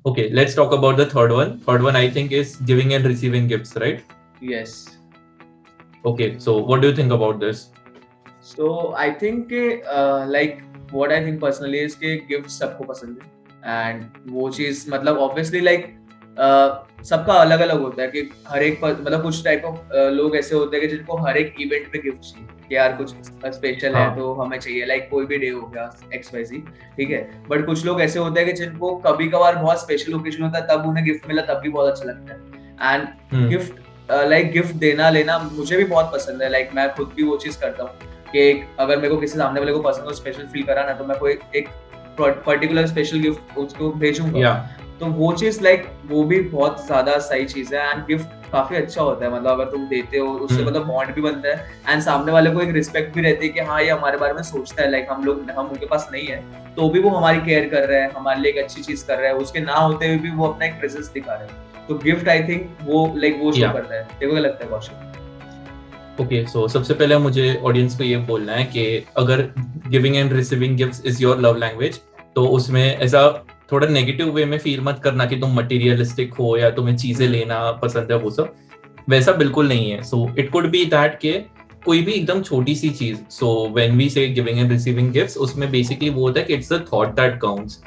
Okay, let's talk about the third one. Third one, I think, is giving and receiving gifts, right? Yes. Okay, so what do you think about this? So I think like what I think personally is कि gift सबको पसंद है and वो चीज मतलब obviously like सबका अलग अलग होता है कि हर एक मतलब कुछ टाइप ऑफ लोग ऐसे होते हैं कि जिनको हर एक इवेंट पे गिफ्ट चाहिए कि यार कुछ स्पेशल है हाँ. तो हमें चाहिए लाइक कोई भी डे हो गया XYZ, ठीक है। बट कुछ लोग ऐसे होते हैं कि जिनको कभी कभार बहुत स्पेशल ओकेजन होता है तब उन्हें गिफ्ट मिला तब भी बहुत अच्छा लगता है एंड गिफ्ट लाइक गिफ्ट देना लेना मुझे भी बहुत पसंद है। लाइक मैं खुद भी वो चीज करता हूँ कि अगर मेरे को किसी सामने वाले को पसंद हो स्पेशल फील करा ना तो मैं कोई एक पर्टिकुलर स्पेशल गिफ्ट उसको भेजूंगा। Yeah. तो वो चीज लाइक वो भी बहुत ज्यादा सही चीज है एंड गिफ्ट काफी अच्छा होता है। मतलब अगर तुम देते हो उससे मतलब बॉन्ड भी बनता है एंड सामने वाले को एक रिस्पेक्ट भी रहती है कि हाँ ये हमारे बारे में सोचता है। लाइक हम उनके पास नहीं है तो भी वो हमारी केयर कर रहा है, हमारे लिए एक अच्छी चीज कर रहा है, उसके ना होते हुए भी वो अपना एक प्रेजेंस दिखा रहा है। तो गिफ्ट आई थिंक वो लाइक वो शो Yeah. करता है। देखो क्या लगता है कौशल? ओके, सो सबसे पहले मुझे ऑडियंस को ये बोलना है कि अगर giving and receiving gifts is your love language, तो उसमें ऐसा थोड़ा नेगेटिव वे में फील मत करना कि तुम मटेरियलिस्टिक हो या तुम्हें चीजें लेना पसंद है, वो सब वैसा बिल्कुल नहीं है। So it could be that के कोई भी एकदम छोटी सी चीज, so when we say giving and receiving gifts, उसमें बेसिकली वो होता है कि it's the thought that counts.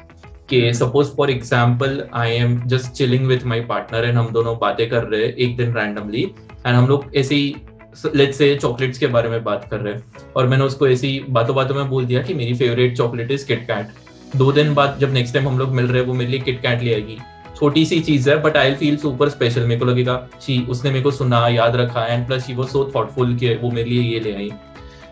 कि suppose for example I am just chilling with my partner and हम दोनों बातें कर रहे हैं एक दिन रैंडमली, एंड हम लोग ऐसे ही लेट्स से चॉकलेट्स के बारे में बात कर रहे हैं और मैंने उसको ऐसी बातों बातों में बोल दिया कि मेरी फेवरेट चॉकलेट इज किटकैट। 2 दिन बाद जब नेक्स्ट टाइम हम लोग मिल रहे हैं वो मेरे लिए किटकैट ले आएगी। छोटी सी चीज है but I feel super special. मेरे को लगेगा उसने मेरे को सुना, याद रखा, and plus she was so thoughtful कि वो मेरे लिए ये ले आई।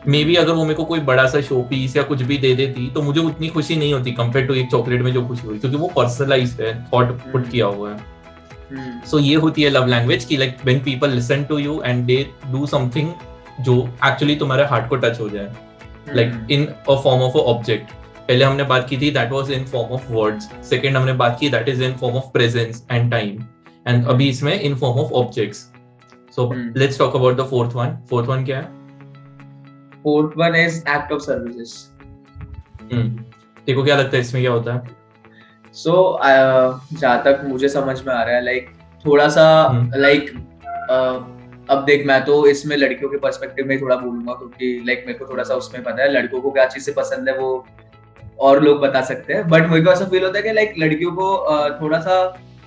मे बी अगर वो मेरे को कोई बड़ा सा शो पीस या कुछ भी दे देती तो मुझे उतनी खुशी नहीं होती कंपेयर टू एक चॉकलेट में जो खुशी हुई, क्योंकि वो पर्सनलाइज्ड है, थॉट पुट किया हुआ है। सो ये होती है लव लैंग्वेज की like when people listen to you and they do something जो एक्चुअली तुम्हारे हार्ट को टच हो जाए, like in a form of a object. पहले हमने बात की थी that was in form of words, second हमने बात की that is in form of presence and time, and अभी इसमें in form of objects. So let's talk about the fourth one. Fourth one क्या है? Fourth one is act of services. देखो क्या लगता है इसमें क्या होता है? सो जहाँ तक मुझे समझ में आ रहा है लाइक थोड़ा सा लाइक अब देख मैं तो इसमें लड़कियों के पर्सपेक्टिव में थोड़ा बोलूंगा क्योंकि लाइक मेरे को थोड़ा सा उसमें पता है लड़कों को क्या चीज से पसंद है वो और लोग बता सकते हैं। बट मेरे को ऐसा फील होता है कि लाइक लड़कियों को थोड़ा सा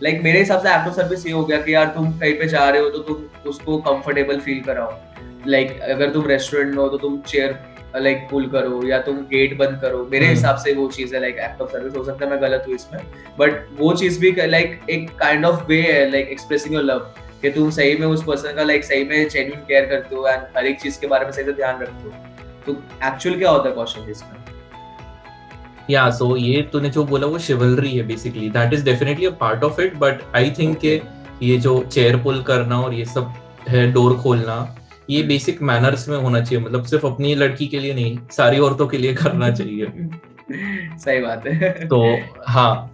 लाइक मेरे हिसाब से एक्ट ऑफ सर्विस ये हो गया कि यार तुम कहीं पे जा रहे हो तो तुम उसको कंफर्टेबल फील कराओ। लाइक अगर तुम रेस्टोरेंट में हो तो तुम चेयर लाइक पुल करो या तुम गेट बंद करो। मेरे हिसाब से वो चीज है लाइक एक्ट ऑफ सर्विस। हो सकता है मैं गलत हूँ इसमें बट वो चीज भी लाइक एक काइंड ऑफ वे है लाइक एक्सप्रेसिंग योर लव कि तुम सही में उस पर्सन का लाइक सही में जेन्युइन केयर करते हो एंड हर एक चीज के बारे में सही से ध्यान रखते हो। तो एक्चुअल क्या होता है क्वेश्चन इसमें? या सो ये तूने जो बोला वो शिवलरी है basically, that is definitely a part of it, but I think के ये जो चेयर पुल करना और ये सब है, डोर खोलना, ये बेसिक मैनर्स में होना चाहिए। मतलब सिर्फ अपनी लड़की के लिए नहीं, सारी औरतों के लिए करना चाहिए। सही बात है। तो हाँ,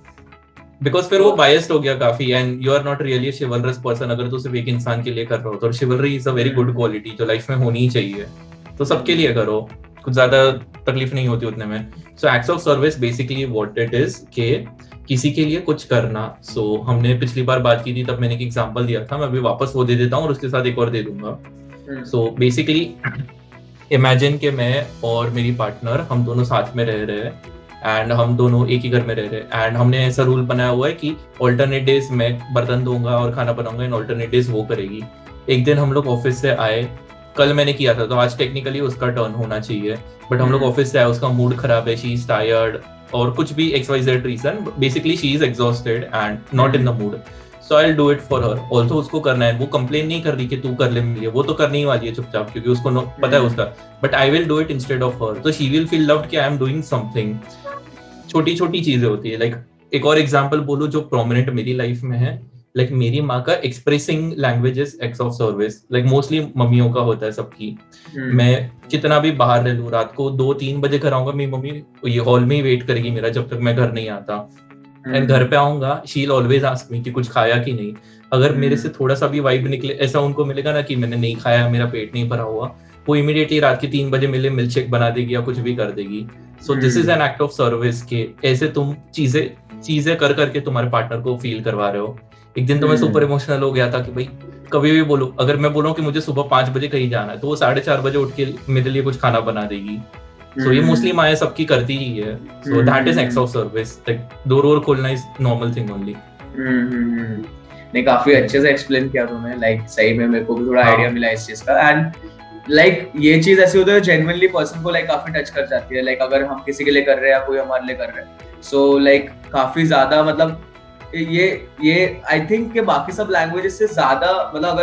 बिकॉज फिर वो बायस्ड हो गया काफी and you are not really a chivalrous person अगर तू सिर्फ एक इंसान के लिए कर रहा हो। तो शिवलरी is a very good quality जो लाइफ में होनी ही चाहिए। तो सबके लिए करो, कुछ ज्यादा तकलीफ नहीं होती उतने में। So acts of service basically what it is के किसी के लिए कुछ करना। सो हमने पिछली बार बात की थी तब मैंने एक एग्जांपल दिया था, मैं अभी वापस वो दे देता हूँ और उसके साथ एक और दे दूंगा। सो बेसिकली इमेजिन के मैं और मेरी पार्टनर हम दोनों साथ में रह रहे हैं एंड हम दोनों एक ही घर में रह रहे हैं एंड हमने ऐसा रूल बनाया हुआ है कि ऑल्टरनेट डेज मैं बर्तन धोऊंगा और खाना बनाऊंगा एंड ऑल्टरनेट डेज वो करेगी। एक दिन हम लोग ऑफिस से आए, कल मैंने किया था तो आज टेक्निकली उसका टर्न होना चाहिए, बट हम लोग ऑफिस से आए, उसका मूड खराब है, शी इज टायर्ड और कुछ भी XYZ reason, basically she is exhausted and not in the mood. So I will do it for her. Also उसको करना है, वो कंप्लेन नहीं कर रही कि तू कर ले मेरे लिए, वो तो करने ही वाली है चुपचाप क्योंकि उसको पता है उसका, but I will do it instead of her. तो शी विल फील लव्ड कि आई एम डूइंग समथिंग। छोटी छोटी चीजें होती है। लाइक एक और एग्जांपल बोलूं जो प्रोमिनेंट मेरी लाइफ में है, लाइक मेरी माँ का expressing languages acts of service, like mostly मम्मियों का होता है सबकी। मैं कितना भी बाहर रह लूं, रात को 2-3 बजे घर आऊंगा, मेरी मम्मी ये हॉल में ही वेट करेगी मेरा जब तक मैं घर नहीं आता। एंड घर पे आऊंगा, she will always ask me कि कुछ खाया कि नहीं। अगर मेरे से थोड़ा सा भी वाइब निकले, ऐसा उनको मिलेगा ना कि मैंने नहीं खाया, मेरा पेट नहीं भरा हुआ, वो इमीडिएटली रात के 3 बजे मेरे लिए मिल्क शेक बना देगी या कुछ भी कर देगी। So this is an act of service के ऐसे तुम चीजें कर करके तुम्हारे पार्टनर को फील करवा रहे हो. एक दिन तो मैं सुपर इमोशनल हो गया था कि भाई कभी भी बोलो, अगर मैं बोलूं कि मुझे सुबह 5 बजे कहीं जाना है तो वो 4:30 बजे उठ के मेरे लिए कुछ खाना बना देगी. सो ये मोस्टली माया सबकी करती ही है. So that is act of service. Like door खोलना इज नॉर्मल थिंग ओनली. नहीं, काफी अच्छे से एक्सप्लेन किया तुमने. लाइक सही में मेरे को भी थोड़ा आइडिया मिला इस चीज का. एंड लाइक ये चीज ऐसी होती है जेन्युइनली पर्सन को लाइक काफी टच कर जाती है. लाइक अगर हम किसी के लिए कर रहे हैं या कोई हमारे लिए कर रहे हैं, सो लाइक काफी ज्यादा मतलब ये आई थिंक कि बाकी सब लैंग्वेजेस से ज्यादा मतलब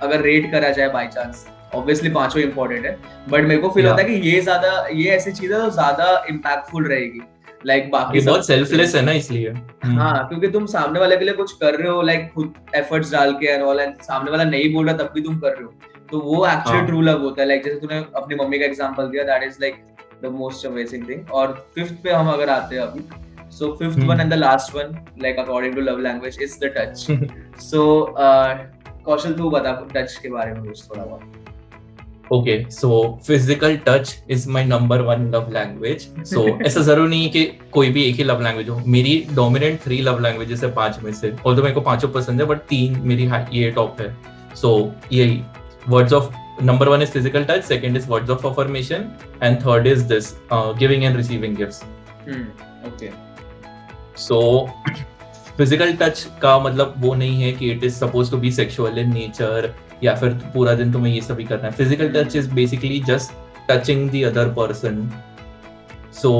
अगर रेट करा जाए बाय चांस, ऑब्वियसली पांचों इंपॉर्टेंट है, बट मेरे को फील होता है कि ये ऐसी चीज है जो ज्यादा इम्पैक्टफुल रहेगी. लाइक बाकी बहुत सेल्फलेस है ना इसलिए. हाँ, क्योंकि तुम सामने वाले के लिए कुछ कर रहे हो लाइक खुद एफर्ट्स डाल के एंड ऑल, एंड सामने वाला नहीं बोल रहा तब भी तुम कर रहे हो, तो वो एक्चुअली ट्रू लव होता है. लाइक जैसे तूने अपनी मम्मी का एग्जांपल दिया, that is like the most amazing thing. और फिफ्थ पे हम अगर आते हैं अभी, so fifth one and the last one, like according to love language, is the touch. So कौशल तू बता टच के बारे में कुछ थोड़ा बहुत. Okay, so physical touch is my number one love language. So ऐसा जरूर नहीं है कि कोई भी एक ही लव लैंग्वेज हो. मेरी डोमिनेंट 3 लव लैंग्वेजेस है 5 में से. ऑल्दो मेरे को पांचों पसंद है, बट 3 मेरी ये टॉप है. So यही words of number 1 is physical touch, second is words of affirmation, and third is this giving and receiving gifts. Okay. So physical touch का मतलब वो नहीं है कि it is suppose to be sexual in nature या फिर पूरा दिन तुम्हें ये सभी करना है. Physical touch is basically just touching the other person. So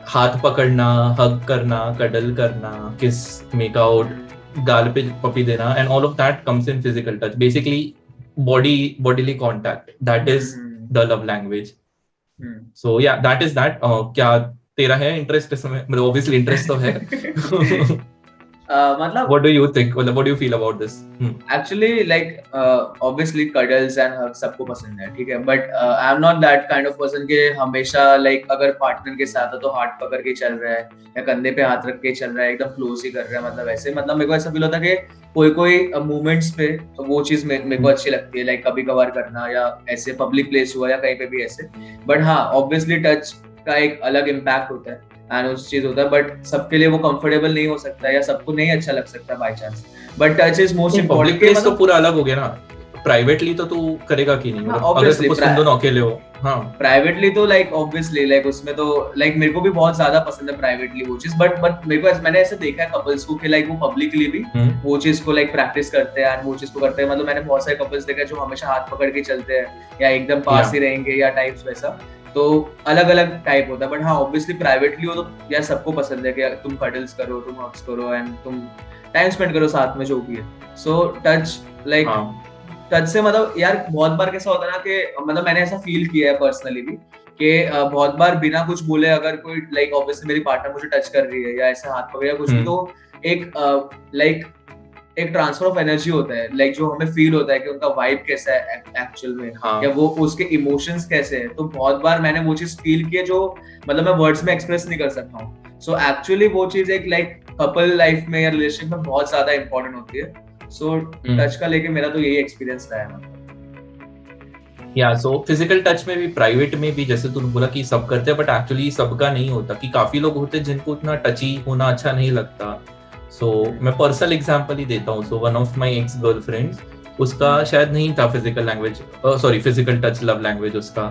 हाथ पकड़ना, हग करना, कडल करना, किस, मेक आउट, गाल पे पपी देना, and all of that comes in physical touch. Basically bodily contact, that is the love language. So yeah that is that. क्या तेरा है इंटरेस्ट इसमें? मतलब ऑब्वियसली इंटरेस्ट तो है. मतलब what do you think, what do you feel about this? Actually like obviously cuddles and hugs सबको पसंद है, ठीक है, but I am not that kind of person कि हमेशा like अगर पार्टनर के साथ है तो हाथ पकड़ के चल रहा है या कंधे पे हाथ रख के चल रहा है, एकदम क्लोज ही कर रहा है. मतलब ऐसे मतलब मेरे को ऐसा फील होता है कि कोई मूवमेंट्स पे तो वो चीज मेरे को अच्छी लगती है, लाइक कभी कभार करना या ऐसे पब्लिक प्लेस हुआ या कहीं पे भी ऐसे. बट हाँ, ऑब्वियसली टच का एक अलग इम्पैक्ट होता है एंड उस चीज होता है, बट सबके लिए वो कंफर्टेबल नहीं हो सकता या सबको नहीं अच्छा लग सकता by chance. But touch is most important. Public तो पूरा अलग हो गया ना. प्राइवेटली तो तू करेगा कि नहीं? अगर सपोज तुम दोनों अकेले हो. हाँ, प्राइवेटली तो लाइक ऑब्वियसली लाइक उसमें तो लाइक मेरे को भी बहुत ज्यादा पसंद है प्राइवेटली वो चीज. बट मेरे को मैंने ऐसे देखा है कपल्स को कि लाइक वो पब्लिकली भी वो चीज को लाइक प्रैक्टिस करते हैं एंड वो चीज को करते हैं. मतलब मैंने बहुत सारे कपल्स देखे जो हमेशा हाथ पकड़ के चलते हैं या एकदम पास ही रहेंगे या टाइप्स वैसा. तो अलग अलग टाइप होता है. बट हाँ, ऑब्वियसली प्राइवेटली हो तो यार सबको पसंद है कि तुम कडल्स करो, तुम हग्स करो एंड तुम टाइम स्पेंड करो साथ में, जो भी है. सो टच लाइक टच से मतलब यार बहुत बार कैसा होता है ना कि मतलब मैंने ऐसा फील किया है पर्सनली भी कि बहुत बार बिना कुछ बोले अगर कोई लाइक ऑब्वियसली मेरी पार्टनर मुझे टच कर रही है या ऐसे हाथ पकड़ या कुछ भी, तो एक लाइक एक ट्रांसफर ऑफ एनर्जी होता है, लाइक जो हमें फील होता है कि उनका वाइब कैसा है एक्चुअल में. हाँ. या वो उसके इमोशंस कैसे हैं. तो बहुत बार मैंने वो चीज फील की है जो मतलब मैं वर्ड्स में एक्सप्रेस नहीं कर सकता हूँ. सो एक्चुअली वो चीज एक लाइक कपल लाइफ में या रिलेशनशिप में बहुत ज्यादा इंपॉर्टेंट होती है. सो टच का लेके मेरा तो यही एक्सपीरियंस रहा है. या सो फिजिकल टच में भी, प्राइवेट में भी, जैसे तूने बोला कि सब करते हैं, बट एक्चुअली सबका नहीं होता. कि काफी लोग होते हैं जिनको उतना टची होना अच्छा नहीं लगता. सो मैं पर्सनल एग्जांपल ही देता हूँ. So one of my ex girlfriends, उसका शायद नहीं था physical language, sorry physical touch love language उसका.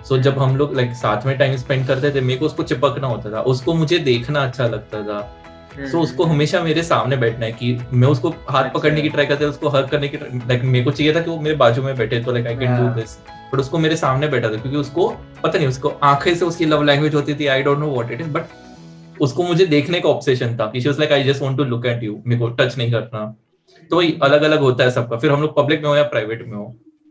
सो जब हम लोग लाइक साथ में टाइम स्पेंड करते थे, मेरे को उसको चिपकना होता था, उसको मुझे देखना अच्छा लगता था. सो उसको हमेशा मेरे सामने बैठना है कि मैं उसको हाथ पकड़ने की ट्राई करता, उसको हग करने की लाइक मेरे को चाहिए था कि वो मेरे बाजू में बैठे तो like I can do this. But उसको मेरे सामने बैठा था क्योंकि उसको पता नहीं, उसको आंखें से उसकी लव लैंग्वेज होती थी. I don't know what it is, but उसको मुझे देखने का ऑब्सेशन था. She was like I just want to look at you, मेरे को टच नहीं करना. तो अलग अलग होता है सबका. फिर हम लोग पब्लिक में हो या प्राइवेट में हो,